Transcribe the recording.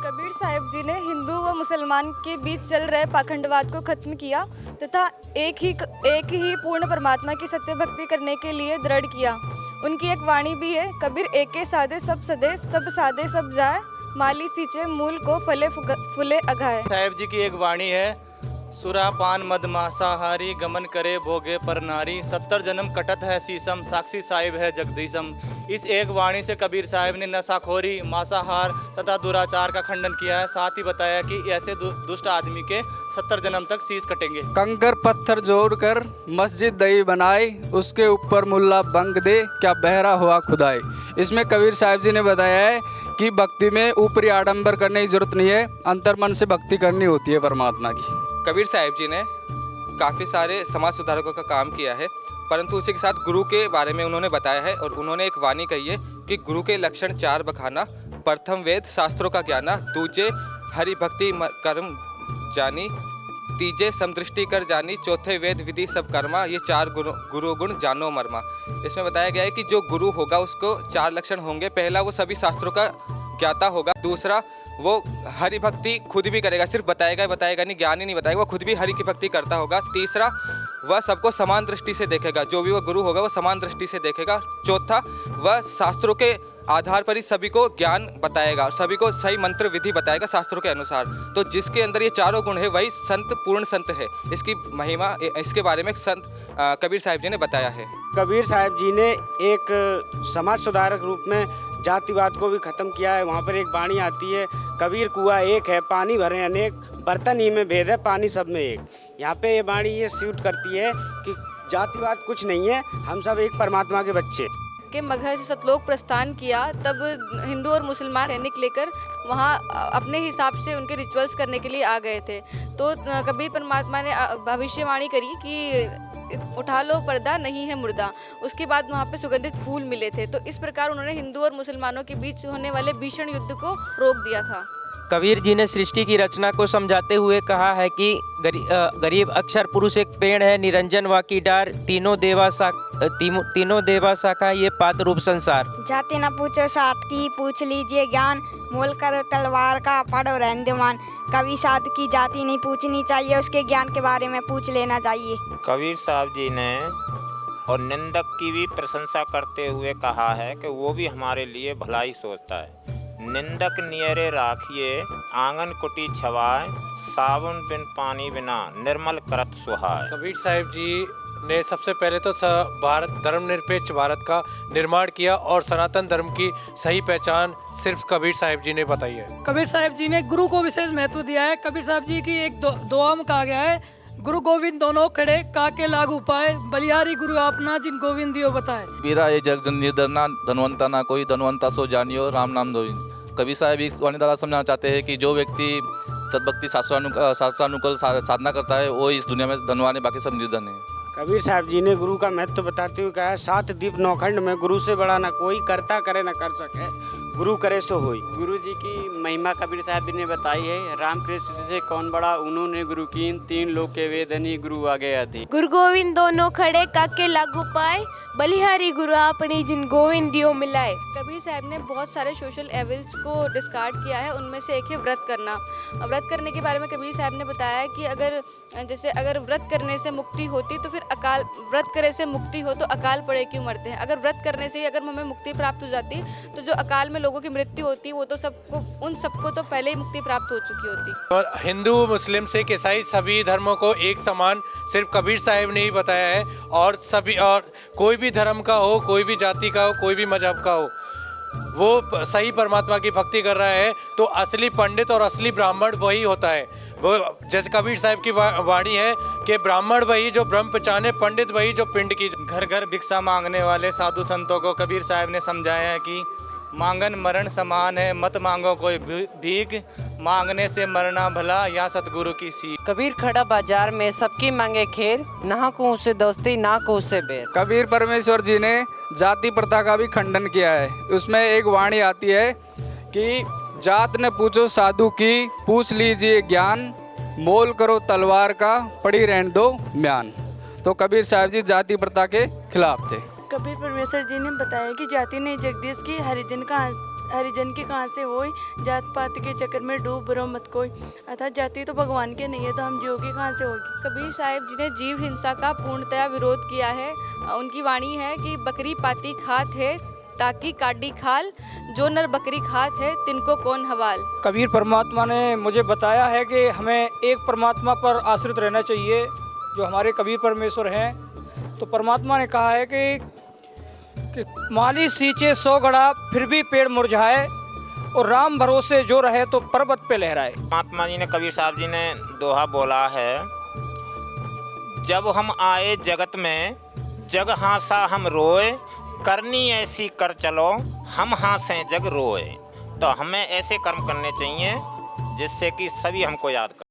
कबीर साहब जी ने हिंदू व मुसलमान के बीच चल रहे पाखंडवाद को खत्म किया तथा एक ही पूर्ण परमात्मा की सत्य भक्ति करने के लिए दृढ़ किया। उनकी एक वाणी भी है, कबीर एके साधे सब सदे, सब साधे सब जाए, माली सींचे मूल को फले फूले अघाए। साहेब जी की एक वाणी है, सुरा पान मद मांसाहारी, गमन करे भोगे पर नारी, 70 जन्म कटत है सीसम, साक्षी साहिब है जगदीशम। इस एक वाणी से कबीर साहब ने नशाखोरी, मांसाहार तथा दुराचार का खंडन किया है। साथ ही बताया कि ऐसे दुष्ट आदमी के 70 जन्म तक शीश कटेंगे। कंकर पत्थर जोड़कर मस्जिद दही बनाए, उसके ऊपर मुल्ला बंग दे, क्या बहरा हुआ खुदाए। इसमें कबीर साहब जी ने बताया है कि भक्ति में ऊपरी आडंबर करने की जरूरत नहीं है, अंतर्मन से भक्ति करनी होती है परमात्मा की। कबीर साहब जी ने काफ़ी सारे समाज सुधारकों का काम किया है, परंतु उसी के साथ गुरु के बारे में उन्होंने बताया है और उन्होंने एक वाणी कही है कि गुरु के लक्षण 4 बखाना, प्रथम वेद शास्त्रों का ज्ञाना, दूजे हरि भक्ति कर्म जानी, तीजे समदृष्टि कर जानी, चौथे वेद विधि सब कर्मा, ये 4 गुरु गुण जानो मर्मा। इसमें बताया गया है कि जो गुरु होगा उसको 4 लक्षण होंगे। पहला, वो सभी शास्त्रों का ज्ञाता होगा। दूसरा, वो हरि भक्ति खुद भी करेगा, सिर्फ बताएगा नहीं, ज्ञान ही नहीं बताएगा, वो खुद भी हरि की भक्ति करता होगा। तीसरा, वह सबको समान दृष्टि से देखेगा, जो भी वह गुरु होगा वो समान दृष्टि से देखेगा। चौथा, वह शास्त्रों के आधार पर ही सभी को ज्ञान बताएगा और सभी को सही मंत्र विधि बताएगा शास्त्रों के अनुसार। तो जिसके अंदर ये 4 गुण है वही संत, पूर्ण संत है। इसकी महिमा, इसके बारे में संत कबीर साहब जी ने बताया है। कबीर साहब जी ने एक समाज सुधारक रूप में जातिवाद को भी खत्म किया है। वहाँ पर एक वाणी आती है, कबीर कुआं एक है, पानी भरे अनेक, बर्तन ही में भेद है, पानी सब में एक। यहाँ पे ये वाणी ये सूट करती है कि जातिवाद कुछ नहीं है, हम सब एक परमात्मा के बच्चे। के मगहर से सतलोक प्रस्थान किया, तब हिंदू और मुसलमान सैनिक लेकर वहाँ अपने हिसाब से उनके रिचुअल्स करने के लिए आ गए थे। तो कबीर परमात्मा ने भविष्यवाणी करी कि उठा लो पर्दा, नहीं है मुर्दा। उसके बाद वहाँ पे सुगंधित फूल मिले थे। तो इस प्रकार उन्होंने हिंदू और मुसलमानों के बीच होने वाले भीषण युद्ध को रोक दिया था। कबीर जी ने सृष्टि की रचना को समझाते हुए कहा है कि गरीब अक्षर पुरुष एक पेड़ है, निरंजन वा की डार, तीनों देवा शाखा ये पात रूप संसार। जाति न पूछो साथ की, पूछ लीजिए ज्ञान, मोल करो तलवार का, पढ़ो रहनदेवान। कभी साथ की जाति नहीं पूछनी चाहिए, उसके ज्ञान के बारे में पूछ लेना चाहिए। कबीर साहब जी ने और निंदक की भी प्रशंसा करते हुए कहा है कि वो भी हमारे लिए भलाई सोचता है। निंदक नियरे राखिए, आंगन कुटी छवाए, साबुन बिन पानी बिना, निर्मल करत सुहाए। कबीर साहब जी ने सबसे पहले तो भारत धर्मनिरपेक्ष भारत का निर्माण किया और सनातन धर्म की सही पहचान सिर्फ कबीर साहब जी ने बताई है। कबीर साहब जी ने गुरु को विशेष महत्व दिया है। कबीर साहब जी की एक दुआ में कहा गया है, गुरु गोविंद दोनों खड़े, काके लागू पाए, बलिहारी गुरु आपना, जिन गोविंद दियो बताए। बीरा ये जग निर्धना, धनवंता ना कोई, धनवंता सो जानियो, राम नाम दो। कबीर साहब इस वाणी द्वारा समझाना चाहते हैं कि जो व्यक्ति सद्भक्ति शास्त्रानुकूल साधना करता है वो इस दुनिया में धनवान है, बाकी सब निर्धन है। कबीर साहब जी ने गुरु का महत्व बताते हुए कहा है, 7 दीप 9 खंड में गुरु से बड़ा ना कोई, करता करे ना कर सके, गुरु करे सो होई। गुरु जी की महिमा कबीर साहब जी ने बताई है, रामकृष्ण से कौन बड़ा, उन्होंने गुरु कीन, 3 लोक के वेदनी, गुरु आगे आती। गुरु गोविंद दोनों खड़े, काके लागू पाए, बलिहारी गुरु आपने, जिन गोविंद दियो मिलाए। कबीर साहब ने बहुत सारे सोशल एविल्स को डिस्कार्ड किया है, उनमें से एक है व्रत करना। व्रत करने के बारे में कबीर साहब ने बताया कि अगर व्रत करने से मुक्ति होती तो फिर व्रत करे से मुक्ति हो तो अकाल पड़े क्यों मरते हैं। अगर व्रत करने से ही अगर हमें मुक्ति प्राप्त हो जाती तो जो अकाल में लोगों की मृत्यु होती वो तो उन सबको तो पहले ही मुक्ति प्राप्त हो चुकी होती। और हिंदू, मुस्लिम, सिख, ईसाई सभी धर्मों को एक समान सिर्फ कबीर साहब ने ही बताया है। और कोई भी धर्म का हो, कोई भी जाति का हो, कोई भी मजहब का हो, वो सही परमात्मा की भक्ति कर रहा है तो असली पंडित और असली ब्राह्मण वही होता है। वो जैसे कबीर साहब की वाणी है कि ब्राह्मण वही जो ब्रह्म पहचाने, पंडित वही जो पिंड की। घर घर भिक्षा मांगने वाले साधु संतों को कबीर साहब ने समझाया है कि मांगन मरण समान है, मत मांगो कोई भीख, मांगने से मरना भला, या सतगुरु की सीख। कबीर खड़ा बाजार में, सबकी मांगे खेर, ना को उससे दोस्ती, ना को उससे बैर। कबीर परमेश्वर जी ने जाति प्रथा का भी खंडन किया है। उसमें एक वाणी आती है कि जात ने पूछो साधु की, पूछ लीजिए ज्ञान, मोल करो तलवार का, पड़ी रहने दो म्यान। तो कबीर साहब जी जाति प्रथा के खिलाफ थे। कबीर परमेश्वर जी ने बताया कि जाति नहीं जगदीश की, हरिजन के कहाँ से होई, जात पात के चक्कर में डूब बरो मत कोई। अर्थात जाति तो भगवान के नहीं है तो हम जीव की कहाँ से होगी। कबीर साहिब जी ने जीव हिंसा का पूर्णतया विरोध किया है। उनकी वाणी है कि बकरी पाती खात है ताकि काटी खाल, जो नर बकरी खात है तिनको कौन हवाल। कबीर परमात्मा ने मुझे बताया है कि हमें एक परमात्मा पर आश्रित रहना चाहिए, जो हमारे कबीर परमेश्वर हैं। तो परमात्मा ने कहा है कि माली सींचे 100 घड़ा फिर भी पेड़ मुरझाए, और राम भरोसे जो रहे तो पर्वत पे लहराए। महात्मा जी ने, कबीर साहब जी ने दोहा बोला है, जब हम आए जगत में जग हांसा हम रोए, करनी ऐसी कर चलो हम हांसें जग रोए। तो हमें ऐसे कर्म करने चाहिए जिससे कि सभी हमको याद करें।